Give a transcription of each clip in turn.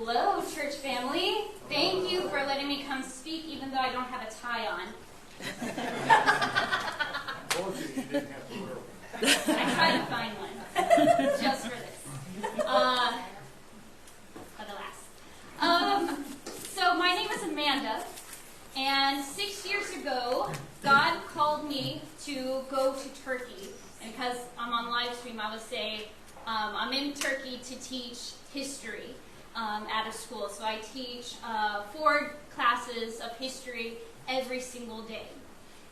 Hello, church family. Thank you for letting me come speak, even though I don't have a tie on. Unfortunately, you didn't have to wear one. I tried to find one, just for this. For the last. So my name is Amanda, and 6 years ago, God called me to go to Turkey. And because I'm on live stream, I would say I'm in Turkey to teach history at a school. So I teach 4 classes of history every single day.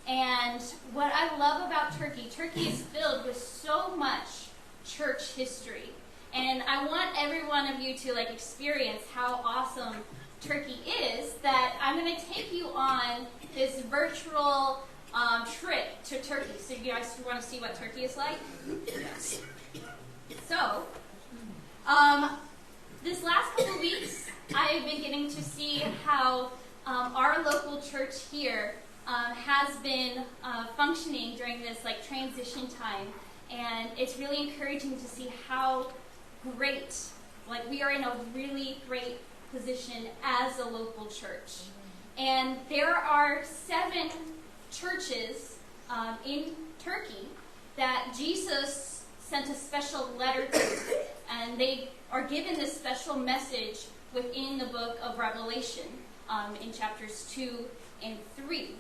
And what I love about Turkey, Turkey is filled with so much church history. And I want every one of you to experience how awesome Turkey is, that I'm going to take you on this virtual trip to Turkey. So you guys want to see what Turkey is like? Yes. So, this last couple weeks, I've been getting to see how our local church here has been functioning during this transition time, and it's really encouraging to see how great, we are in a really great position as a local church. And there are 7 churches in Turkey that Jesus sent a special letter to, and they are given this special message within the book of Revelation in chapters 2 and 3.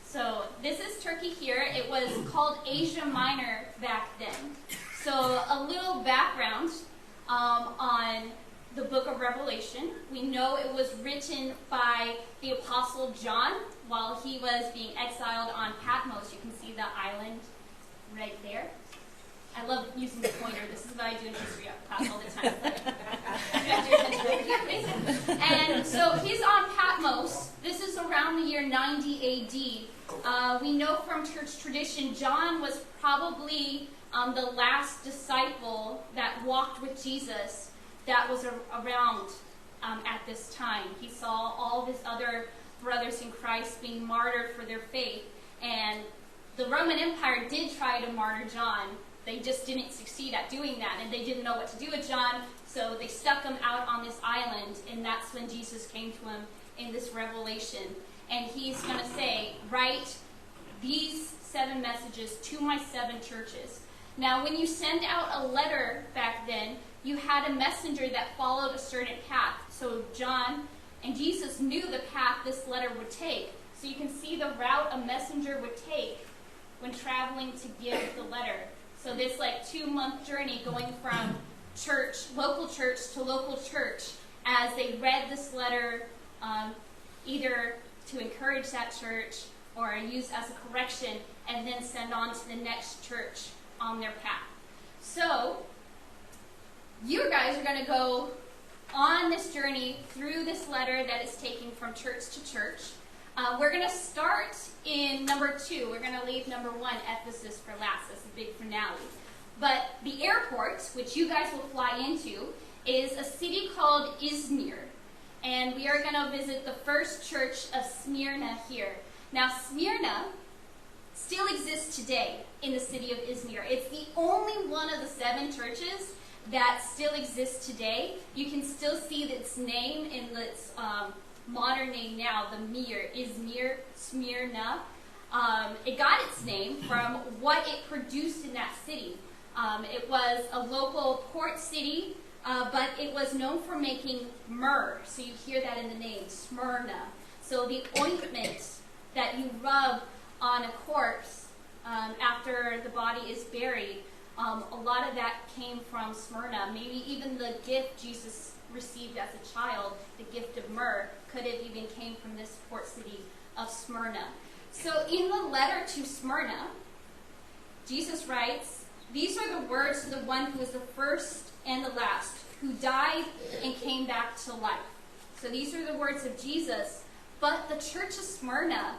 So this is Turkey here. It was called Asia Minor back then. So a little background on the book of Revelation. We know it was written by the Apostle John while he was being exiled on Patmos. You can see the island right there. I love using the pointer. This is what I do in history class all the time. And so he's on Patmos. This is around the year 90 AD. We know from church tradition, John was probably the last disciple that walked with Jesus that was around at this time. He saw all of his other brothers in Christ being martyred for their faith. And the Roman Empire did try to martyr John. They just didn't succeed at doing that, and they didn't know what to do with John, so they stuck him out on this island, and that's when Jesus came to him in this revelation. And he's going to say, write these 7 messages to my 7 churches. Now, when you send out a letter back then, you had a messenger that followed a certain path. So John and Jesus knew the path this letter would take. So you can see the route a messenger would take when traveling to give the letter. So this 2-month journey going from local church to local church, as they read this letter, either to encourage that church or use as a correction, and then send on to the next church on their path. So you guys are going to go on this journey through this letter that is taken from church to church. We're going to start in number 2. We're going to leave number 1, Ephesus, for last. That's a big finale. But the airport, which you guys will fly into, is a city called Izmir. And we are going to visit the first church of Smyrna here. Now, Smyrna still exists today in the city of Izmir. It's the only one of the 7 churches that still exists today. You can still see its name in its modern name now, the Mir, Izmir, Smyrna. It got its name from what it produced in that city. It was a local port city, but it was known for making myrrh. So you hear that in the name, Smyrna. So the ointment that you rub on a corpse after the body is buried, a lot of that came from Smyrna. Maybe even the gift Jesus received as a child, the gift of myrrh, could have even came from this port city of Smyrna. So in the letter to Smyrna, Jesus writes, "These are the words to the one who is the first and the last, who died and came back to life." So these are the words of Jesus, but the church of Smyrna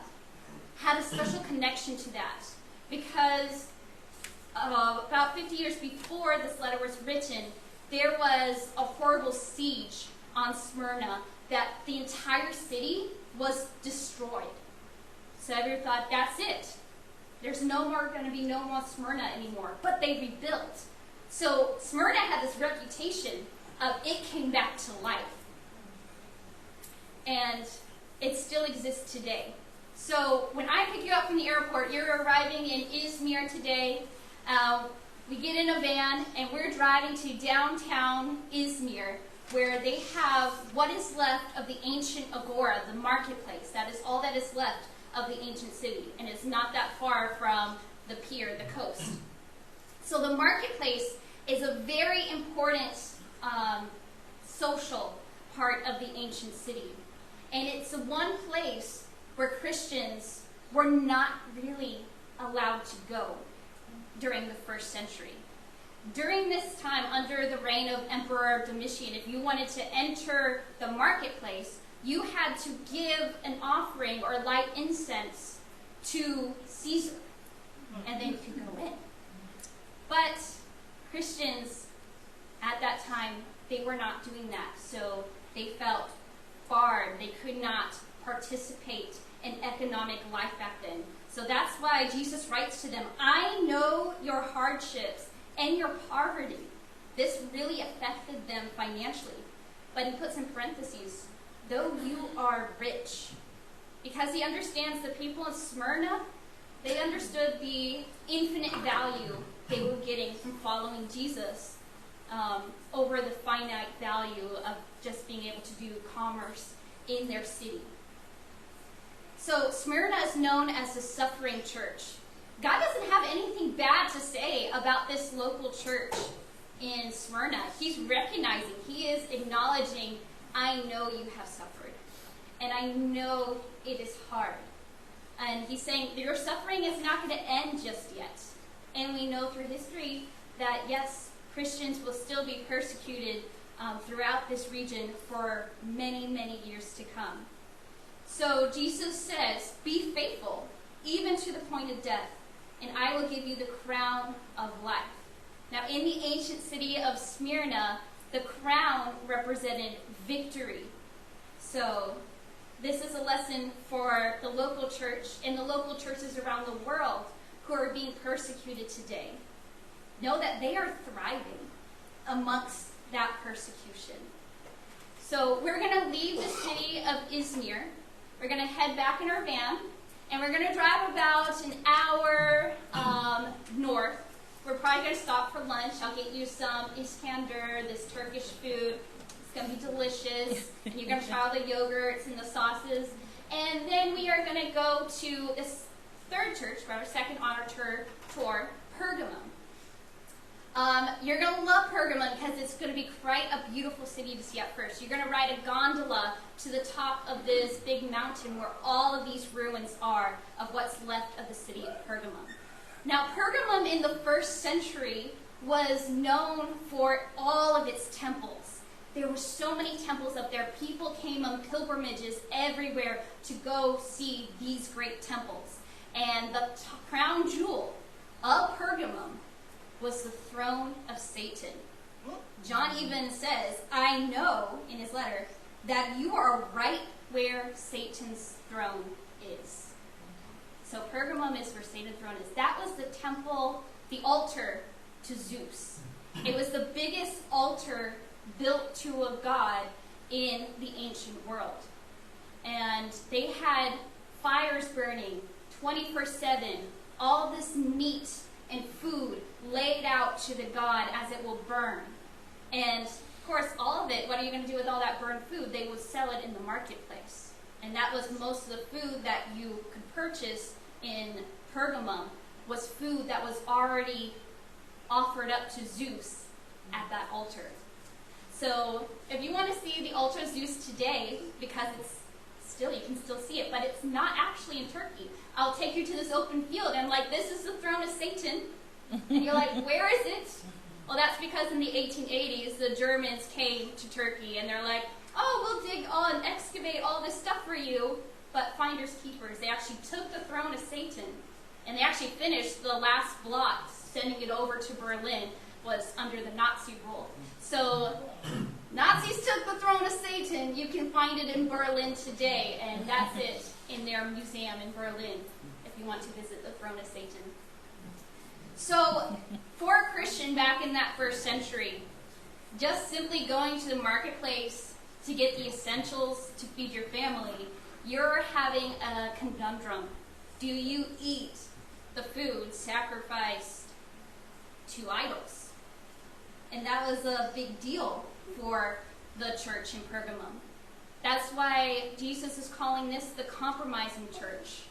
had a special connection to that, because about 50 years before this letter was written, there was a horrible siege on Smyrna that the entire city was destroyed. So everyone thought, that's it. There's going to be no more Smyrna anymore. But they rebuilt. So Smyrna had this reputation it came back to life. And it still exists today. So when I pick you up from the airport, you're arriving in Izmir today. We get in a van and we're driving to downtown Izmir, where they have what is left of the ancient agora, the marketplace. That is all that is left of the ancient city, and it's not that far from the pier, the coast. So the marketplace is a very important social part of the ancient city. And it's the one place where Christians were not really allowed to go during the first century. During this time, under the reign of Emperor Domitian, if you wanted to enter the marketplace, you had to give an offering or light incense to Caesar, and then you could go in. But Christians at that time, they were not doing that, so they felt barred. They could not participate in economic life back then. So that's why Jesus writes to them, I know your hardships and your poverty. This really affected them financially. But he puts in parentheses, though you are rich. Because he understands the people in Smyrna, they understood the infinite value they were getting from following Jesus over the finite value of just being able to do commerce in their city. So Smyrna is known as the suffering church. God doesn't have anything bad to say about this local church in Smyrna. He's recognizing, he is acknowledging, I know you have suffered. And I know it is hard. And he's saying, your suffering is not going to end just yet. And we know through history that, yes, Christians will still be persecuted throughout this region for many, many years to come. So Jesus says, be faithful, even to the point of death, and I will give you the crown of life. Now, in the ancient city of Smyrna, the crown represented victory. So this is a lesson for the local church and the local churches around the world who are being persecuted today. Know that they are thriving amongst that persecution. So we're going to leave the city of Izmir. We're going to head back in our van, and we're going to drive about an hour north. We're probably going to stop for lunch. I'll get you some iskandar, this Turkish food. It's going to be delicious. And you're going to try all the yogurts and the sauces. And then we are going to go to this third church, for our second honor tour, Pergamum. You're going to love Pergamum because it's going to be quite a beautiful city to see at first. You're going to ride a gondola to the top of this big mountain where all of these ruins are of what's left of the city of Pergamum. Now, Pergamum in the first century was known for all of its temples. There were so many temples up there. People came on pilgrimages everywhere to go see these great temples. And the crown jewel of Pergamum was the throne of Satan. John even says, I know, in his letter, that you are right where Satan's throne is. So Pergamum is where Satan's throne is. That was the temple, the altar to Zeus. It was the biggest altar built to a god in the ancient world. And they had fires burning 24/7, all this meat and food laid out to the god as it will burn. And of course, all of it, what are you going to do with all that burned food? They would sell it in the marketplace. And that was most of the food that you could purchase in Pergamum, was food that was already offered up to Zeus at that altar. So if you want to see the altar of Zeus today, because it's still, you can still see it, but it's not actually in Turkey. I'll take you to this open field, and I'm like, this is the throne of Satan. And you're like, where is it? Well, that's because in the 1880s, the Germans came to Turkey, and they're like, oh, we'll dig all and excavate all this stuff for you. But finders keepers, they actually took the throne of Satan, and they actually finished the last block, sending it over to Berlin, was under the Nazi rule. So Nazis took the throne of Satan. You can find it in Berlin today, and that's it in their museum in Berlin, if you want to visit the throne of Satan. So, for a Christian back in that first century, just simply going to the marketplace to get the essentials to feed your family, you're having a conundrum. Do you eat the food sacrificed to idols? And that was a big deal for the church in Pergamum. That's why Jesus is calling this the compromising church,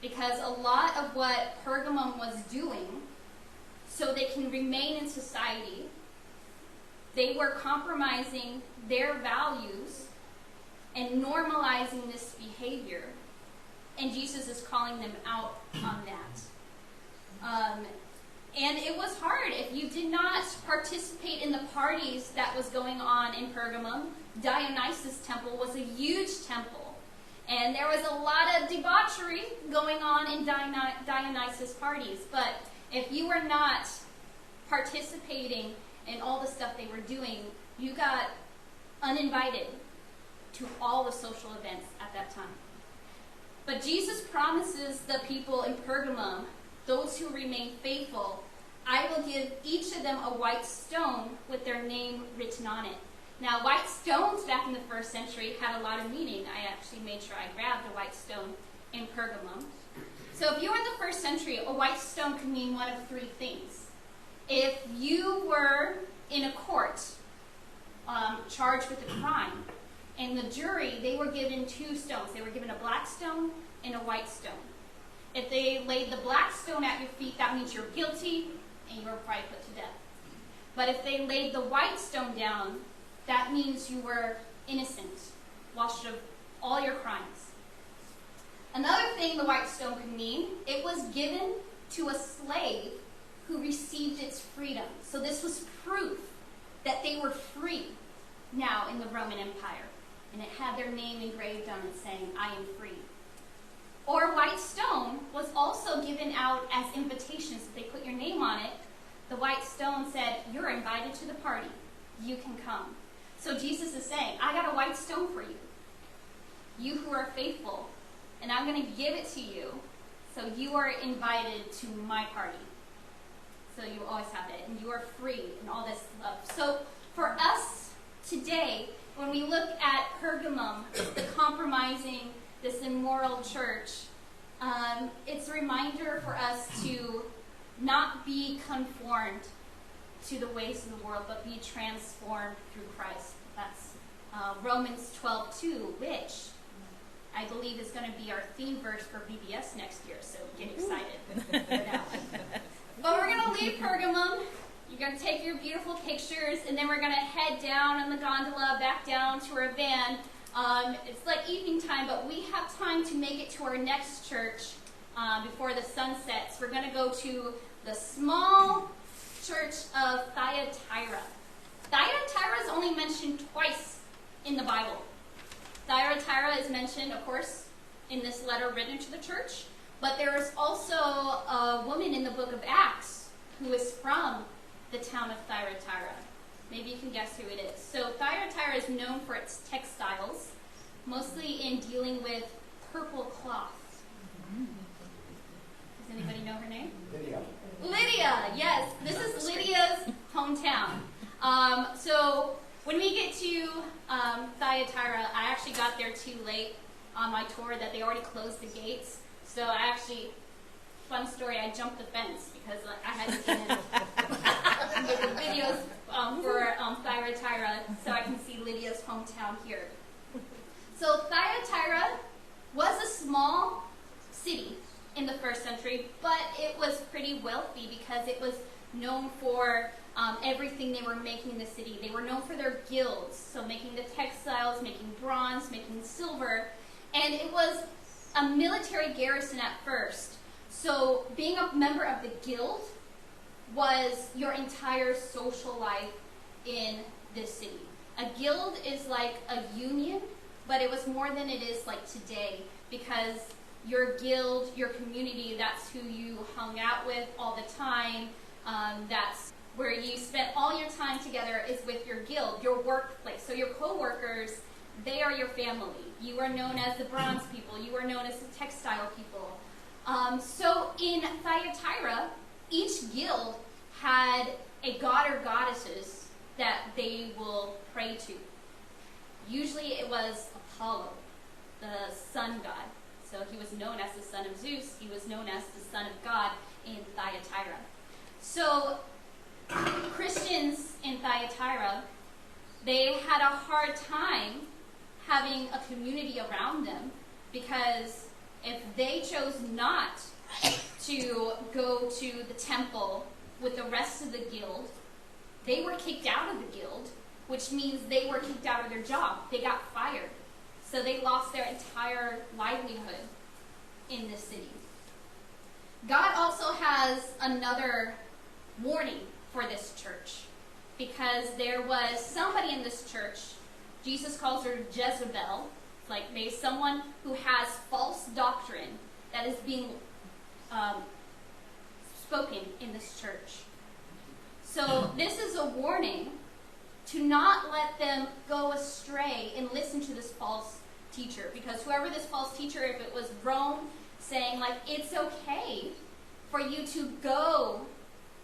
because a lot of what Pergamum was doing so they can remain in society, they were compromising their values and normalizing this behavior. And Jesus is calling them out on that. And it was hard. If you did not participate in the parties that was going on in Pergamum, Dionysus temple was a huge temple. And there was a lot of debauchery going on in Dionysus parties. But if you were not participating in all the stuff they were doing, you got uninvited to all the social events at that time. But Jesus promises the people in Pergamum, those who remain faithful, I will give each of them a white stone with their name written on it. Now, white stones back in the first century had a lot of meaning. I actually made sure I grabbed a white stone in Pergamum. So if you were in the first century, a white stone could mean one of three things. If you were in a court charged with a crime, and the jury, they were given two stones. They were given a black stone and a white stone. If they laid the black stone at your feet, that means you're guilty and you were probably put to death. But if they laid the white stone down, that means you were innocent, washed of all your crimes. Another thing the white stone could mean, it was given to a slave who received its freedom. So this was proof that they were free now in the Roman Empire. And it had their name engraved on it saying, I am free. Or white stone was also given out as invitations. If they put your name on it, the white stone said, you're invited to the party. You can come. So Jesus is saying, I got a white stone for you. You who are faithful. And I'm going to give it to you. So you are invited to my party. So you always have it. And you are free and all this love. So for us today, when we look at Pergamum, the compromising, this immoral church, it's a reminder for us to not be conformed to the ways of the world, but be transformed through Christ. That's Romans 12:2, which I believe is going to be our theme verse for VBS next year, so get excited for that. But we're going to leave Pergamum. You're going to take your beautiful pictures, and then we're going to head down on the gondola, back down to our van. It's like evening time, but we have time to make it to our next church before the sun sets. We're going to go to the small church of Thyatira. Thyatira is only mentioned twice in the Bible. Thyatira is mentioned, of course, in this letter written to the church, but there is also a woman in the book of Acts who is from the town of Thyatira. Maybe you can guess who it is. So Thyatira is known for its textiles, mostly in dealing with purple cloth. Does anybody know her name? Lydia. Lydia, yes. This is Lydia's hometown. So when we get to Thyatira, I actually got there too late on my tour that they already closed the gates. So I actually, fun story, I jumped the fence because I had to get in with the videos for Thyatira so I can see Lydia's hometown here. So Thyatira was a small city in the first century, but it was pretty wealthy because it was known for everything they were making in the city. They were known for their guilds, so making the textiles, making bronze, making silver, and it was a military garrison at first. So being a member of the guild was your entire social life in this city. A guild is like a union, but it was more than it is like today, because your guild, your community, that's who you hung out with all the time. That's where you spent all your time together, is with your guild, your workplace. So your co-workers, they are your family. You are known as the bronze people. You are known as the textile people. So in Thyatira, each guild had a god or goddesses that they will pray to. Usually it was Apollo, the sun god. So he was known as the son of Zeus. He was known as the son of God in Thyatira. So Christians in Thyatira, they had a hard time having a community around them, because if they chose not to go to the temple with the rest of the guild, they were kicked out of the guild, which means they were kicked out of their job. They got fired. So they lost their entire livelihood in this city. God also has another warning for this church, because there was somebody in this church, Jesus calls her Jezebel, like there's someone who has false doctrine that is being spoken in this church. So this is a warning to not let them go astray and listen to this false teacher, because whoever this false teacher, if it was Rome saying like it's okay for you to go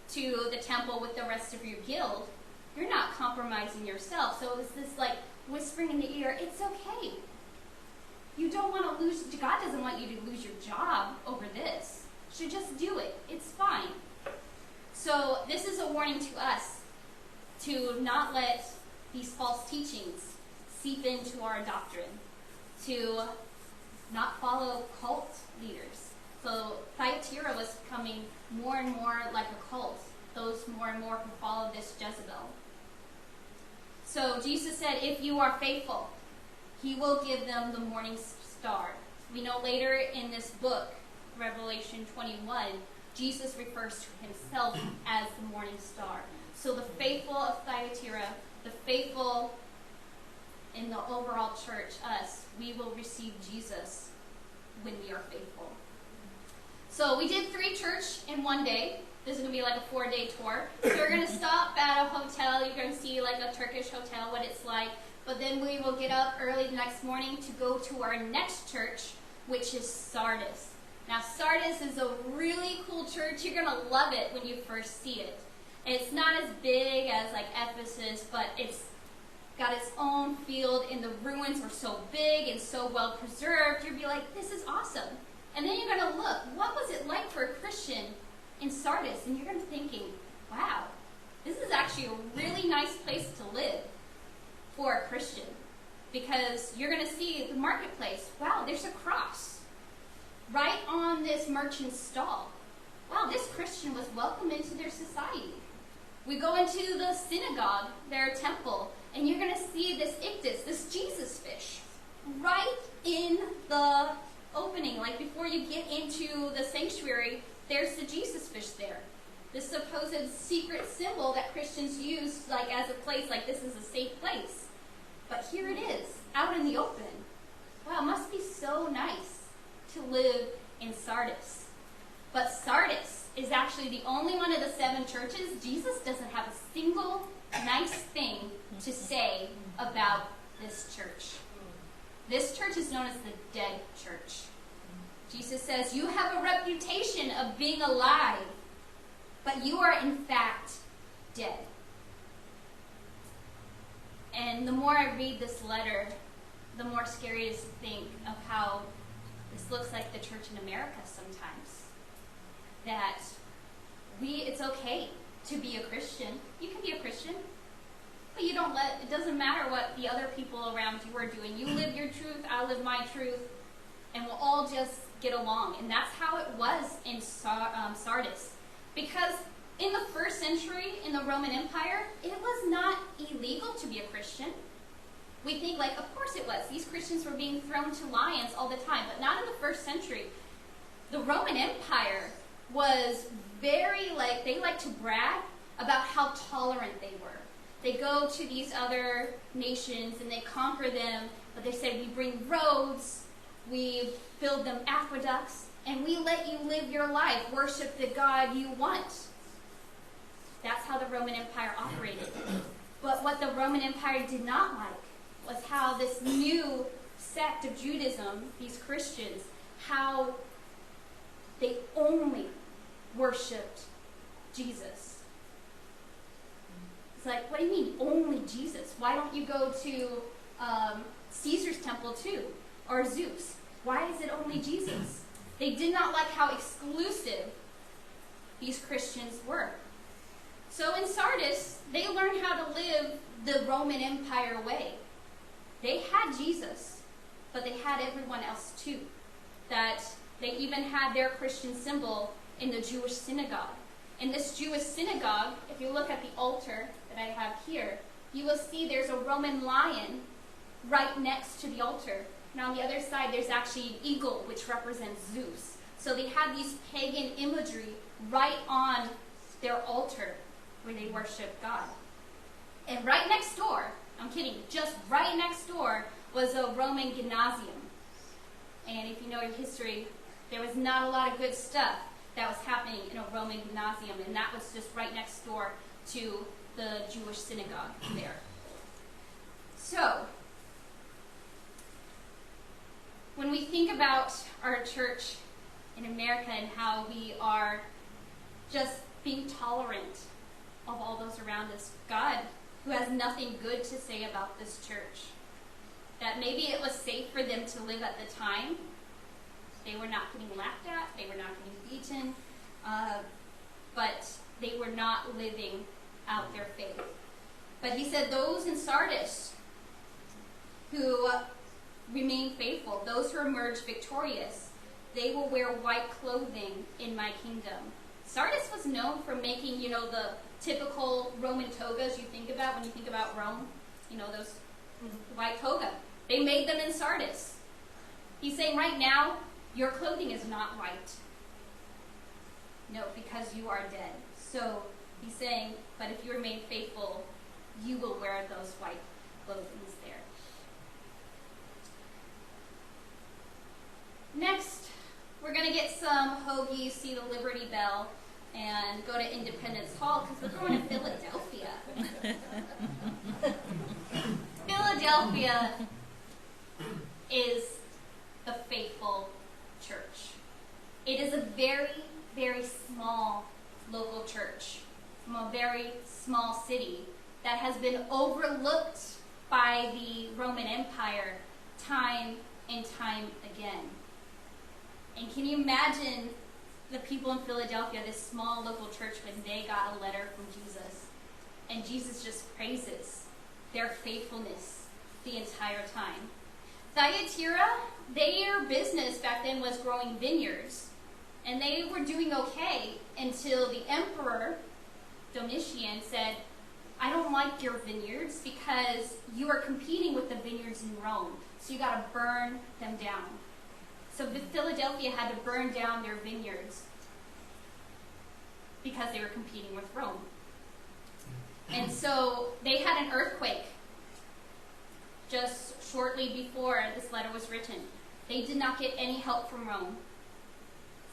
to the temple with the rest of your guild, you're not compromising yourself. So it's this like whispering in the ear, it's okay. You don't want to lose, God doesn't want you to lose your job over this. So just do it. It's fine. So this is a warning to us to not let these false teachings seep into our doctrine, to not follow cult leaders. So Thyatira was becoming more and more like a cult. Those more and more who followed this Jezebel. So Jesus said, if you are faithful, he will give them the morning star. We know later in this book, Revelation 21, Jesus refers to himself as the morning star. So the faithful of Thyatira, the faithful in the overall church, us, we will receive Jesus when we are faithful. So we did 3 church in one day. This is going to be like a 4-day tour. So we're going to stop at a hotel. You're going to see like a Turkish hotel, what it's like. But then we will get up early the next morning to go to our next church, which is Sardis. Now Sardis is a really cool church. You're going to love it when you first see it. It's not as big as like Ephesus, but it's got its own field, and the ruins are so big and so well preserved. You'll be like, this is awesome. And then you're going to look, what was it like for a Christian in Sardis? And you're going to be thinking, wow, this is actually a really nice place to live for a Christian, because you're going to see the marketplace. Wow, there's a cross right on this merchant's stall. Wow, this Christian was welcomed into their society. We go into the synagogue, their temple, and you're going to see this ichthys, this Jesus fish, right in the opening. Like before you get into the sanctuary, there's the Jesus fish there. This supposed secret symbol that Christians use like as a place, like this is a safe place. But here it is, out in the open. Wow, it must be so nice to live in Sardis. But Sardis is actually the only one of the 7 churches. Jesus doesn't have a single nice thing to say about this church. This church is known as the dead church. Jesus says, you have a reputation of being alive, but you are in fact dead. And the more I read this letter, the more scary it is to think of how this looks like the church in America sometimes. That it's okay to be a Christian. You can be a Christian, but it doesn't matter what the other people around you are doing. You live your truth, I live my truth, and we'll all just get along. And that's how it was in Sardis. Because in the first century, in the Roman Empire, it was not illegal to be a Christian. We think like, of course it was. These Christians were being thrown to lions all the time, but not in the first century. The Roman Empire was very they like to brag about how tolerant they were. They go to these other nations and they conquer them, but they say, we bring roads, we build them aqueducts, and we let you live your life, worship the God you want. That's how the Roman Empire operated. But what the Roman Empire did not like was how this new sect of Judaism, these Christians, how they only worshipped Jesus. It's like, what do you mean, only Jesus? Why don't you go to Caesar's temple too? Or Zeus? Why is it only Jesus? They did not like how exclusive these Christians were. So in Sardis, they learned how to live the Roman Empire way. They had Jesus, but they had everyone else too. That they even had their Christian symbol in the Jewish synagogue. In this Jewish synagogue, if you look at the altar that I have here, you will see there's a Roman lion right next to the altar. And on the other side, there's actually an eagle, which represents Zeus. So they had these pagan imagery right on their altar where they worship God. And right next door, I'm kidding, just right next door was a Roman gymnasium. And if you know your history, there was not a lot of good stuff that was happening in a Roman gymnasium, and that was just right next door to the Jewish synagogue there. So, when we think about our church in America and how we are just being tolerant of all those around us, God, who has nothing good to say about this church, that maybe it was safe for them to live at the time. They were not getting laughed at, they were not getting beaten, but they were not living out their faith. But he said those in Sardis who remain faithful, those who emerge victorious, they will wear white clothing in my kingdom. Sardis was known for making, the typical Roman togas you think about when you think about Rome. Those white toga. They made them in Sardis. He's saying right now, your clothing is not white. No, because you are dead. So he's saying, but if you remain faithful, you will wear those white clothing there. Next, we're going to get some hoagies, see the Liberty Bell, and go to Independence Hall because we're going to Philadelphia. Philadelphia is the faithful church. It is a very, very small local church from a very small city that has been overlooked by the Roman Empire time and time again. And can you imagine the people in Philadelphia, this small local church, when they got a letter from Jesus? And Jesus just praises their faithfulness the entire time. Thyatira, their business back then was growing vineyards. And they were doing okay until the emperor, Domitian, said, I don't like your vineyards because you are competing with the vineyards in Rome. So you got to burn them down. So Philadelphia had to burn down their vineyards because they were competing with Rome. And so they had an earthquake just shortly before this letter was written. They did not get any help from Rome.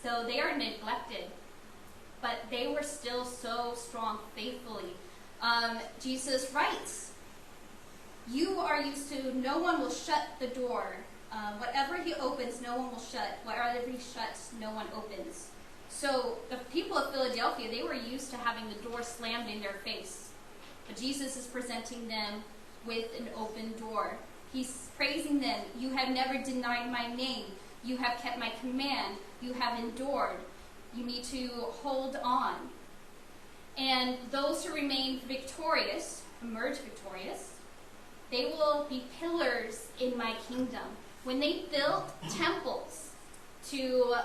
So they are neglected. But they were still so strong faithfully. Jesus writes, you are used to, no one will shut the door. Whatever he opens, no one will shut. Whatever he shuts, no one opens. So the people of Philadelphia, they were used to having the door slammed in their face. But Jesus is presenting them with an open door. He's praising them. You have never denied my name. You have kept my command. You have endured. You need to hold on. And those who remain victorious, emerge victorious, they will be pillars in my kingdom. When they built temples to,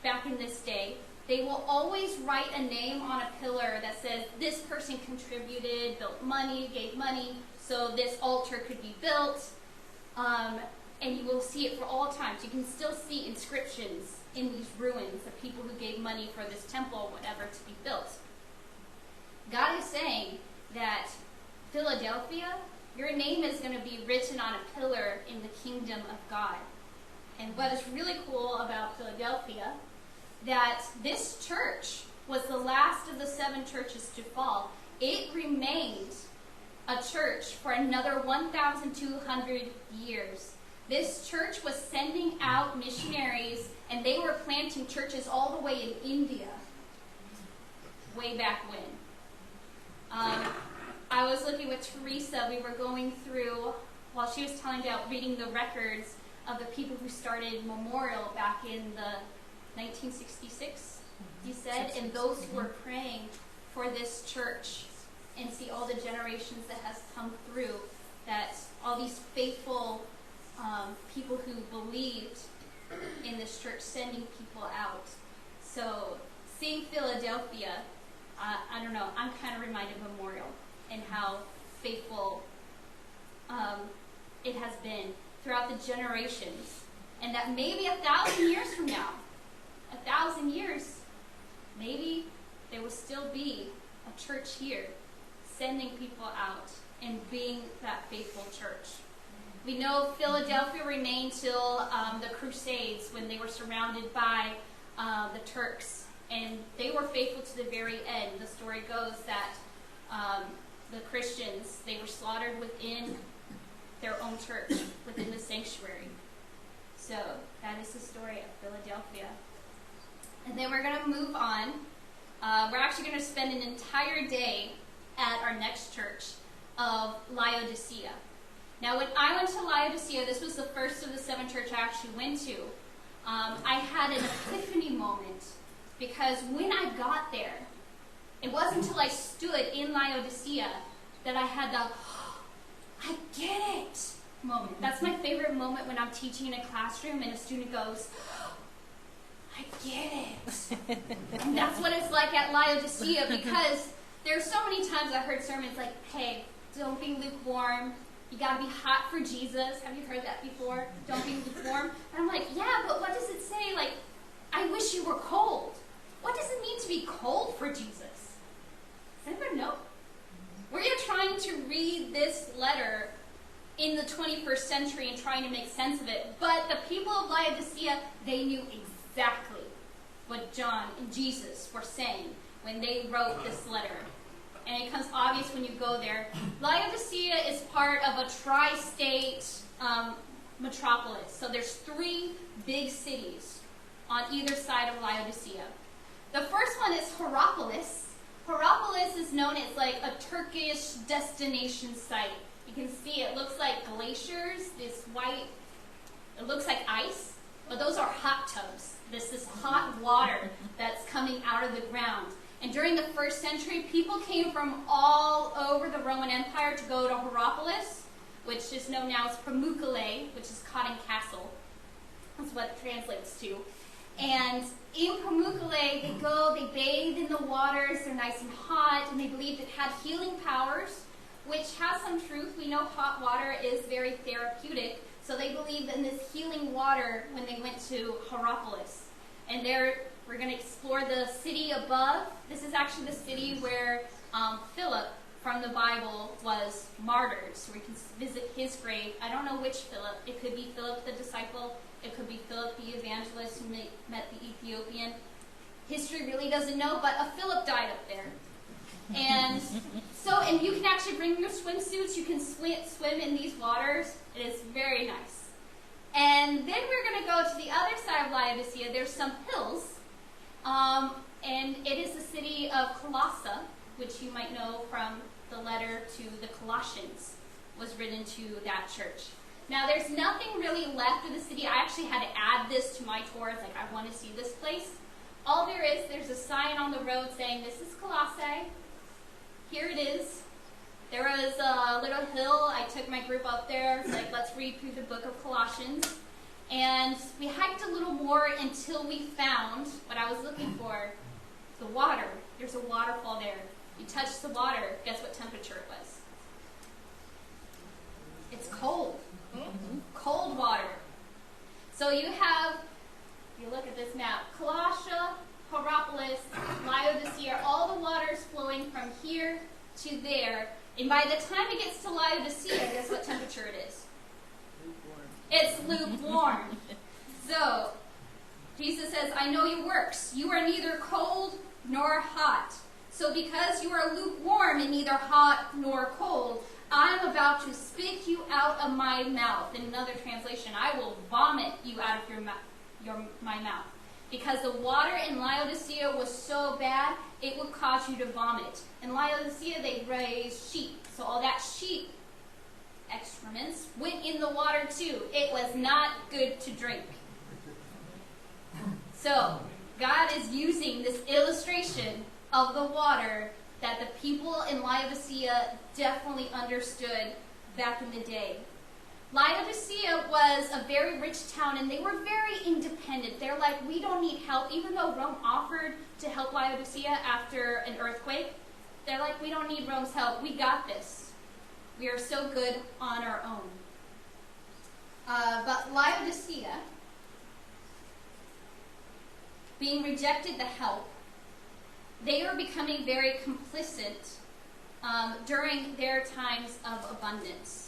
back in this day, they will always write a name on a pillar that says, this person contributed, built money, gave money, so this altar could be built. And you will see it for all times. You can still see inscriptions in these ruins of people who gave money for this temple or whatever to be built. God is saying that Philadelphia, your name is going to be written on a pillar in the kingdom of God. And what is really cool about Philadelphia, that this church was the last of the 7 churches to fall. It remained a church for another 1,200 years. This church was sending out missionaries, and they were planting churches all the way in India, way back when. looking with Teresa, we were going through, while she was telling about reading the records of the people who started Memorial back in the 1966, you said, and those who were praying for this church, and see all the generations that has come through, that all these faithful people who believed in this church sending people out. So seeing Philadelphia, I don't know, I'm kind of reminded of Memorial and how faithful it has been throughout the generations. And that maybe 1,000 years from now, 1,000 years, maybe there will still be a church here sending people out and being that faithful church. We know Philadelphia remained till the Crusades, when they were surrounded by the Turks, and they were faithful to the very end. The story goes that the Christians, they were slaughtered within their own church, within the sanctuary. So that is the story of Philadelphia. And then we're going to move on. We're actually going to spend an entire day at our next church of Laodicea. Now, when I went to Laodicea, this was the first of the 7 churches I actually went to. I had an epiphany moment, because when I got there, it wasn't until I stood in Laodicea that I had the, oh, I get it moment. That's my favorite moment when I'm teaching in a classroom and a student goes, oh, I get it. And that's what it's like at Laodicea, because there's so many times I heard sermons like, hey, don't be lukewarm. You got to be hot for Jesus. Have you heard that before? Don't be lukewarm. And I'm like, yeah, but what does it say? Like, I wish you were cold. What does it mean to be cold for Jesus? Does anybody know? We're trying to read this letter in the 21st century and trying to make sense of it. But the people of Laodicea, they knew exactly what John and Jesus were saying when they wrote this letter. And it becomes obvious when you go there. Laodicea is part of a tri-state metropolis. So there's 3 big cities on either side of Laodicea. The first one is Hierapolis. Hierapolis is known as like a Turkish destination site. You can see it looks like glaciers, this white, it looks like ice, but those are hot tubs. This is hot water that's coming out of the ground. And during the 1st century, people came from all over the Roman Empire to go to Hierapolis, which is known now as Pamukkale, which is Cotton Castle. That's what it translates to. And in Pamukkale, they go, they bathe in the waters, they're nice and hot, and they believed it had healing powers, which has some truth. We know hot water is very therapeutic, so they believed in this healing water when they went to Hierapolis. And there, we're going to explore the city above. This is actually the city where Philip from the Bible was martyred, so we can visit his grave. I don't know which Philip. It could be Philip the disciple. It could be Philip the evangelist who met the Ethiopian. History really doesn't know, but a Philip died up there. And so, and you can actually bring your swimsuits. You can swim in these waters. It is very nice. And then we're going to go to the other side of Laodicea. There's some hills. And it is the city of Colossae, which you might know from the letter to the Colossians was written to that church. Now, there's nothing really left of the city. I actually had to add this to my tour. It's like, I want to see this place. All there is, there's a sign on the road saying, this is Colossae. Here it is. There was a little hill. I took my group up there. It's like, let's read through the book of Colossians. And we hiked a little more until we found what I was looking for, the water. There's a waterfall there. You touch the water, guess what temperature it was? It's cold. Cold water. So you have, if you look at this map, Colossae, Hierapolis, Laodicea, all the water is flowing from here to there. And by the time it gets to Laodicea, guess what temperature it is? It's lukewarm. So, Jesus says, I know your works. You are neither cold nor hot. So because you are lukewarm and neither hot nor cold, I am about to spit you out of my mouth. In another translation, I will vomit you out of my mouth. because the water in Laodicea was so bad, it would cause you to vomit. In Laodicea, they raised sheep. So all that sheep excrements went in the water too. It was not good to drink. So God is using this illustration of the water that the people in Laodicea definitely understood back in the day. Laodicea was a very rich town, and they were very independent. They're like, we don't need help. Even though Rome offered to help Laodicea after an earthquake, they're like, we don't need Rome's help. We got this. We are so good on our own. But Laodicea, being rejected the help, they were becoming very complicit during their times of abundance.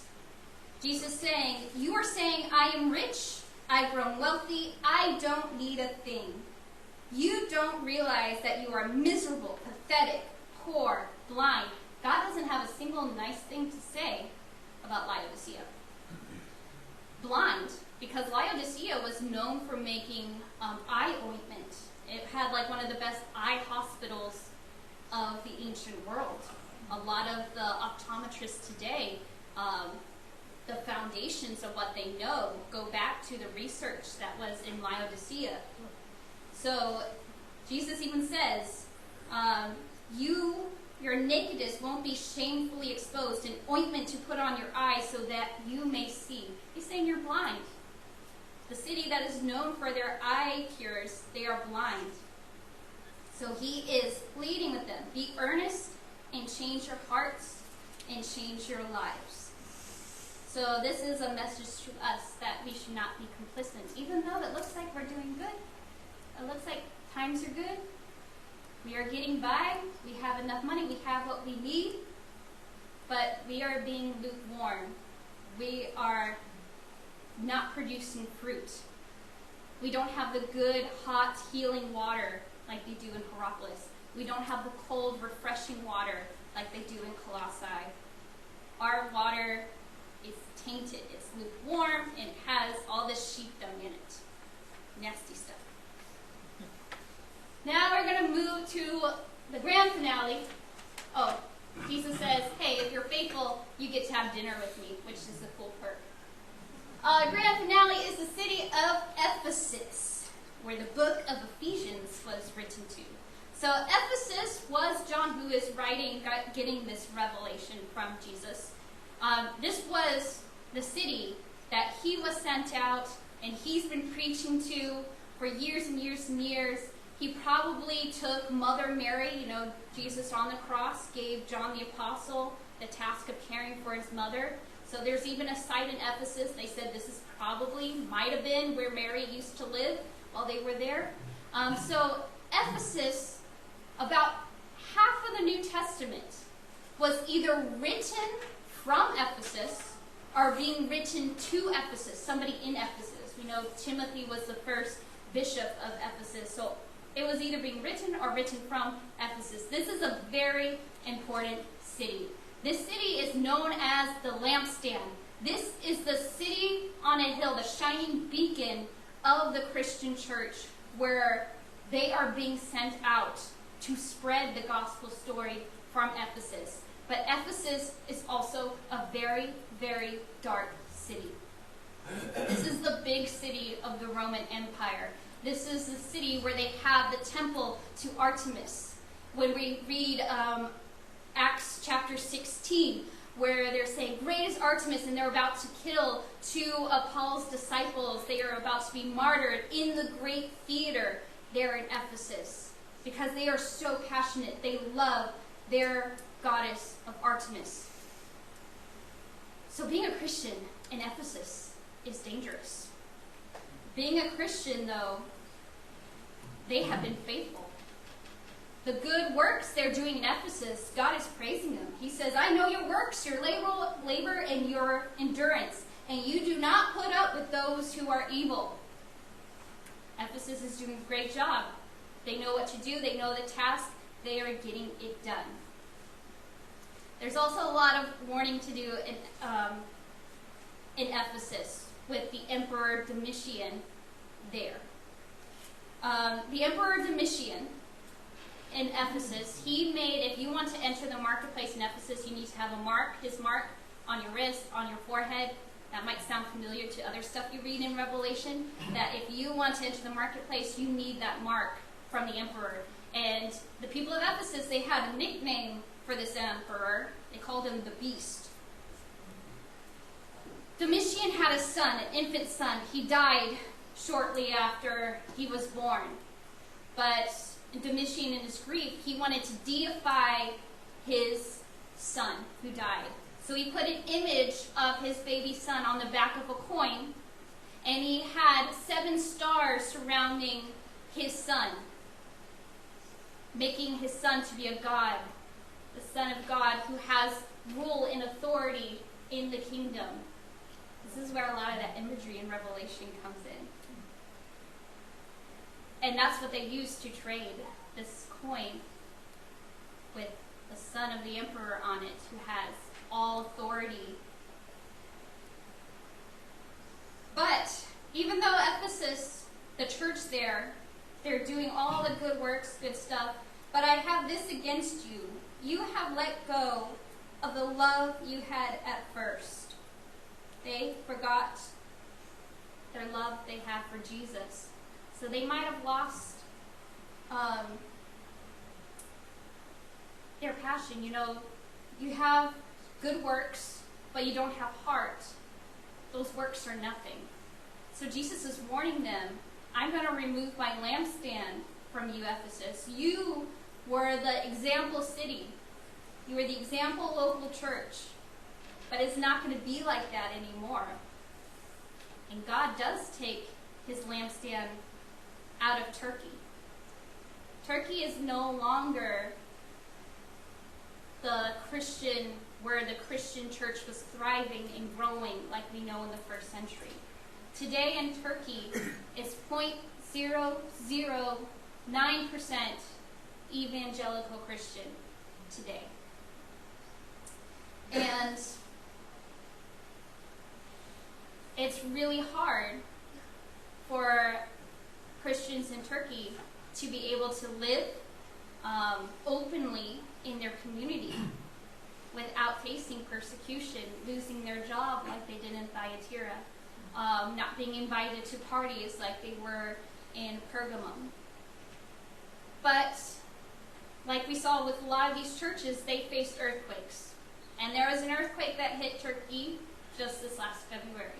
Jesus saying, you are saying, I am rich, I've grown wealthy, I don't need a thing. You don't realize that you are miserable, pathetic, poor, blind. God doesn't have a single nice thing to say about Laodicea. Blind, because Laodicea was known for making eye ointment. It had like one of the best eye hospitals of the ancient world. A lot of the optometrists today, the foundations of what they know go back to the research that was in Laodicea. So Jesus even says, your nakedness won't be shamefully exposed, an ointment to put on your eyes so that you may see. He's saying you're blind. The city that is known for their eye cures, they are blind. So he is pleading with them, be earnest and change your hearts and change your lives. So this is a message to us that we should not be complicit. Even though it looks like we're doing good, it looks like times are good, we are getting by, we have enough money, we have what we need, but we are being lukewarm. We are not producing fruit. We don't have the good, hot, healing water like they do in Hierapolis. We don't have the cold, refreshing water like they do in Colossae. Our water is tainted. It's lukewarm and has all this sheepdom in it. Nasty stuff. Now we're going to move to the grand finale. Oh, Jesus says, hey, if you're faithful, you get to have dinner with me, which is a cool perk. Grand finale is the city of Ephesus, where the book of Ephesians was written to. So Ephesus was John, who is writing, getting this revelation from Jesus. This was the city that he was sent out, and he's been preaching to for years and years and years. He probably took Mother Mary, Jesus on the cross, gave John the Apostle the task of caring for his mother. So there's even a site in Ephesus. They said this is might have been where Mary used to live while they were there. So Ephesus, about half of the New Testament, was either written from Ephesus or being written to Ephesus, somebody in Ephesus. We know Timothy was the first bishop of Ephesus. So it was either being written or written from Ephesus. This is a very important city. This city is known as the lampstand. This is the city on a hill, the shining beacon of the Christian church, where they are being sent out to spread the gospel story from Ephesus. But Ephesus is also a very, very dark city. This is the big city of the Roman Empire. This is the city where they have the temple to Artemis. When we read Acts chapter 16, where they're saying, great is Artemis, and they're about to kill two of Paul's disciples. They are about to be martyred in the great theater there in Ephesus, because they are so passionate. They love their goddess of Artemis. So being a Christian in Ephesus is dangerous. Being a Christian, though, they have been faithful. The good works they're doing in Ephesus, God is praising them. He says, I know your works, your labor and your endurance, and you do not put up with those who are evil. Ephesus is doing a great job. They know what to do. They know the task. They are getting it done. There's also a lot of warning to do in Ephesus with the Emperor Domitian there. The Emperor Domitian in Ephesus, he made, if you want to enter the marketplace in Ephesus, you need to have a mark, his mark, on your wrist, on your forehead. That might sound familiar to other stuff you read in Revelation, that if you want to enter the marketplace, you need that mark from the emperor. And the people of Ephesus, they had a nickname for this emperor. They called him the Beast. Domitian had a son, an infant son. He died shortly after he was born. But Domitian, in his grief, he wanted to deify his son who died. So he put an image of his baby son on the back of a coin, and he had 7 stars surrounding his son, making his son to be a god, the Son of God who has rule and authority in the kingdom. This is where a lot of that imagery in Revelation comes in. And that's what they used to trade this coin with the son of the emperor on it, who has all authority. But even though Ephesus, the church there, they're doing all the good works, good stuff, but I have this against you. You have let go of the love you had at first. They forgot their love they had for Jesus. So they might have lost their passion. You know, you have good works, but you don't have heart. Those works are nothing. So Jesus is warning them, I'm going to remove my lampstand from you, Ephesus. You were the example city. You were the example local church. But it's not going to be like that anymore. And God does take his lampstand out of Turkey. Turkey is no longer the Christian, where the Christian church was thriving and growing like we know in the first century. Today in Turkey, it's 0.009% evangelical Christian today. And it's really hard for Christians in Turkey to be able to live openly in their community without facing persecution, losing their job like they did in Thyatira, not being invited to parties like they were in Pergamum. But like we saw with a lot of these churches, they faced earthquakes. And there was an earthquake that hit Turkey just this last February.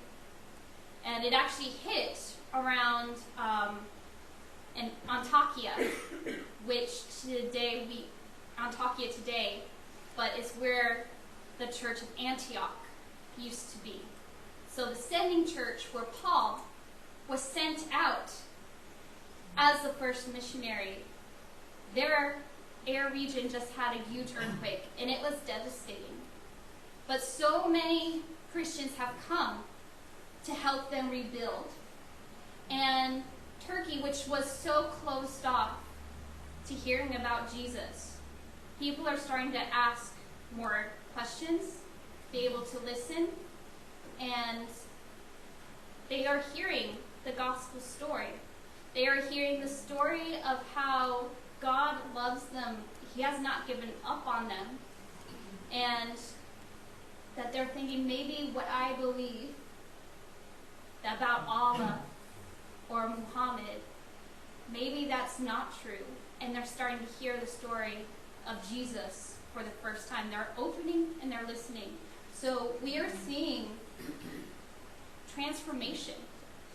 And it actually hit around in Antakya, which Antakya today, but it's where the church of Antioch used to be. So the sending church where Paul was sent out as the first missionary, their air region just had a huge earthquake, and it was devastating. But so many Christians have come to help them rebuild. And Turkey, which was so closed off to hearing about Jesus, people are starting to ask more questions, be able to listen, and they are hearing the gospel story. They are hearing the story of how God loves them. He has not given up on them. And that they're thinking, maybe what I believe about Allah or Muhammad, maybe that's not true. And they're starting to hear the story of Jesus for the first time. They're opening and they're listening. So we are seeing transformation.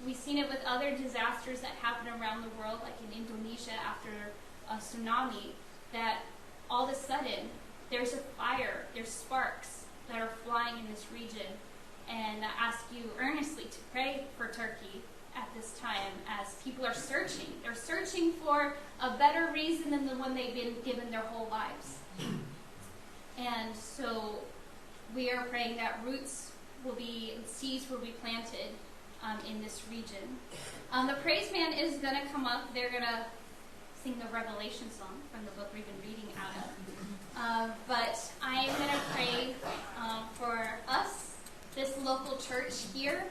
We've seen it with other disasters that happen around the world, like in Indonesia after a tsunami, that all of a sudden there's a fire, there's sparks that are flying in this region. And I ask you earnestly to pray for Turkey at this time as people are searching. They're searching for a better reason than the one they've been given their whole lives. And so we are praying that seeds will be planted in this region. The praise band is going to come up. They're going to sing the Revelation song from the book we've been reading out of. But I am going to pray for us, this local church here.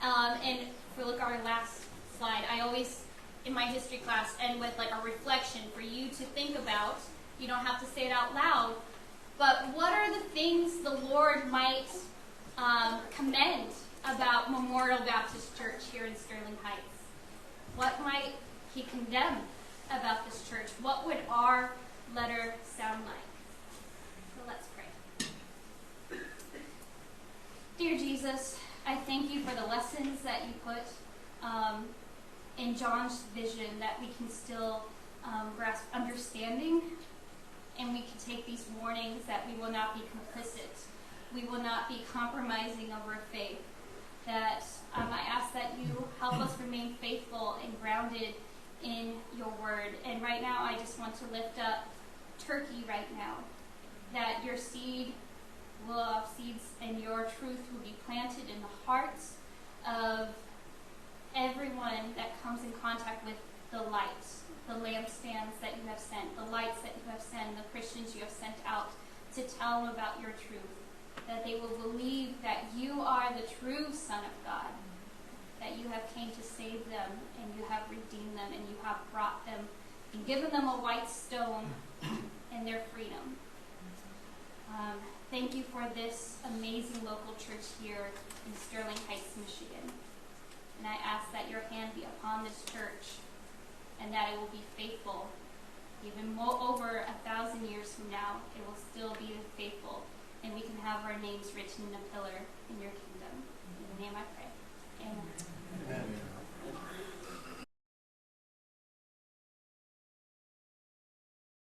And if we look at our last slide, I always in my history class end with like a reflection for you to think about. You don't have to say it out loud, but what are the things the Lord might commend about Memorial Baptist Church here in Sterling Heights? What might he condemn about this church? What would our letter sound like? So let's pray. Dear Jesus, I thank you for the lessons that you put in John's vision, that we can still grasp understanding, and we can take these warnings that we will not be complicit. We will not be compromising over our faith. That I ask that you help us remain faithful and grounded in your word. And right now, I just want to lift up Turkey right now, that your seeds and your truth will be planted in the hearts of everyone that comes in contact with the lights, the lampstands that you have sent, the lights that you have sent, the Christians you have sent out to tell them about your truth, that they will believe that you are the true Son of God, that you have came to save them, and you have redeemed them, and you have brought them and given them a white stone and their freedom. Thank you for this amazing local church here in Sterling Heights, Michigan. And I ask that your hand be upon this church, and that it will be faithful. Even over 1,000 years from now, it will still be faithful, and we can have our names written in a pillar in your kingdom. In the name I pray. Amen. Amen.